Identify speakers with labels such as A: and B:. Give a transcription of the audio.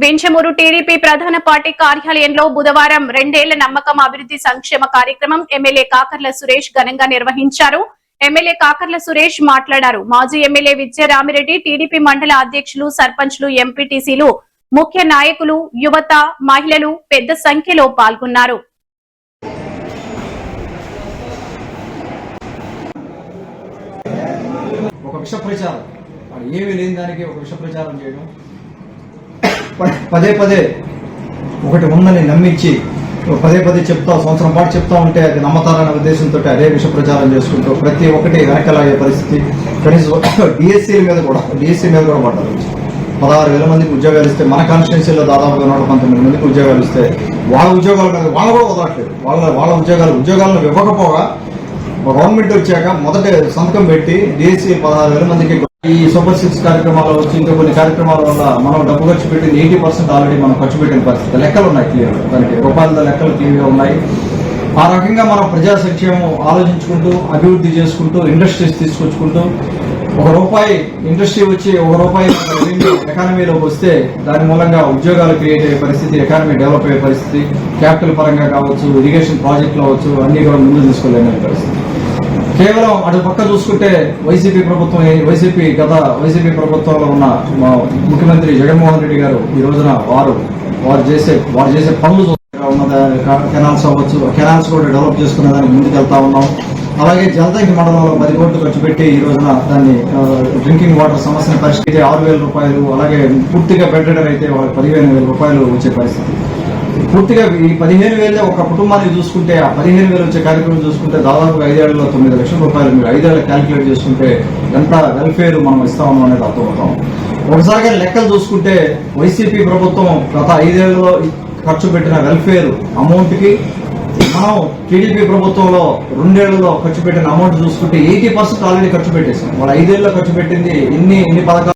A: వెంచమూరు TDP ప్రధాన party కార్యాలయంలో బుధవారం 2 ఏళ్ల నమ్మకం అభివృద్ధి సంక్షేమ కార్యక్రమం ఎమ్మెల్యే కాకర్ల సురేష్ ఘనంగా నిర్వహించారు. ఎమ్మెల్యే కాకర్ల సురేష్ మాట్లాడారు. మాజీ ఎమ్మెల్యే విజయరామిరెడ్డి, టీడీపీ మండల అధ్యక్షులు, సర్పంచ్లు, ఎంపీటీసీలు, ముఖ్య నాయకులు, యువత, మహిళలు పెద్ద సంఖ్యలో పాల్గొన్నారు.
B: ఒక విష ప్రచారం, ఏమీ లేని దానికి ఒక విష ప్రచారం చేయడం, పదే పదే ఒకటి ఉందని నమ్మించి పదే పదే చెప్తా, సంవత్సరం పాటు చెప్తా ఉంటే అది నమ్మతారనే ఉద్దేశంతో అదే విష ప్రచారం చేసుకుంటూ ప్రతి ఒక్కటి వెనకలాగే పరిస్థితి. కనీసం డిఎస్సీ మీద కూడా పడ్డారు. 16,000 మందికి ఉద్యోగాలు ఇస్తే, మన కాన్స్టిట్యున్సీలో దాదాపుగా 119 మందికి ఉద్యోగాలు ఇస్తే వాళ్ళ ఉద్యోగాల మీద వాళ్ళు కూడా వదలట్లేదు. వాళ్ళ ఉద్యోగాలను ఇవ్వకపోగా గవర్నమెంట్ వచ్చాక మొదట సంతకం పెట్టి డిఎస్సీ 16,000 మందికి ఈ సూపర్ 6 కార్యక్రమాలు వచ్చి ఇంకా కొన్ని కార్యక్రమాల వల్ల మనం డబ్బు ఖర్చు పెట్టింది 80% ఆల్రెడీ మనం ఖర్చు పెట్టిన పరిస్థితి. లెక్కలు ఉన్నాయి క్లియర్, దానికి రూపాయల లెక్కలు క్లియర్గా ఉన్నాయి. ఆ రకంగా మనం ప్రజా సంక్షేమం ఆలోచించుకుంటూ, అభివృద్ధి చేసుకుంటూ, ఇండస్ట్రీస్ తీసుకొచ్చుకుంటూ, ₹1 ఇండస్ట్రీ వచ్చి ₹1 ఎకానమీలోకి వస్తే దాని మూలంగా ఉద్యోగాలు క్రియేట్ అయ్యే పరిస్థితి, ఎకానమీ డెవలప్ అయ్యే పరిస్థితి, క్యాపిటల్ పరంగా కావచ్చు, ఇరిగేషన్ ప్రాజెక్టులు అవ్వచ్చు, అన్ని కూడా ముందు తీసుకోలేని పరిస్థితి. కేవలం అటు పక్క చూసుకుంటే వైసీపీ ప్రభుత్వంలో ఉన్న ముఖ్యమంత్రి జగన్మోహన్ రెడ్డి గారు ఈ రోజున వారు చేసే పనులు ఉన్న కెనాల్స్ అవ్వచ్చు, కెనాల్స్ కూడా డెవలప్ చేసుకునే దానికి ముందుకెళ్తా ఉన్నాం. అలాగే జలదంకి మండలంలో 10 కోట్లు ఖర్చు పెట్టి ఈ రోజున దాన్ని డ్రింకింగ్ వాటర్ సమస్యను పరిష్కరించే ₹6,000, అలాగే పూర్తిగా బెడ్రెడర్ అయితే వాళ్ళకి ₹15,000 వచ్చే పరిస్థితి. పూర్తిగా ఈ 15,000 ఒక కుటుంబానికి చూసుకుంటే, ఆ 15,000 వచ్చే కార్యక్రమం చూసుకుంటే దాదాపుగా 5 ఏళ్లలో ₹9 లక్షలు మీరు 5 ఏళ్ళకి క్యాలిక్యులేట్ చేసుకుంటే ఎంత వెల్ఫేర్ మనం ఇస్తా ఉన్నాం అనేది అర్థమవుతాం. ఒకసారిగా లెక్కలు చూసుకుంటే వైసీపీ ప్రభుత్వం గత 5 ఏళ్లలో ఖర్చు పెట్టిన వెల్ఫేర్ అమౌంట్ కి మనం టీడీపీ ప్రభుత్వంలో 2 ఏళ్లలో ఖర్చు పెట్టిన అమౌంట్ చూసుకుంటే 80% ఆల్రెడీ ఖర్చు పెట్టేసాం. వాళ్ళు 5 ఏళ్ళలో ఖర్చు పెట్టింది ఇన్ని పథకాలు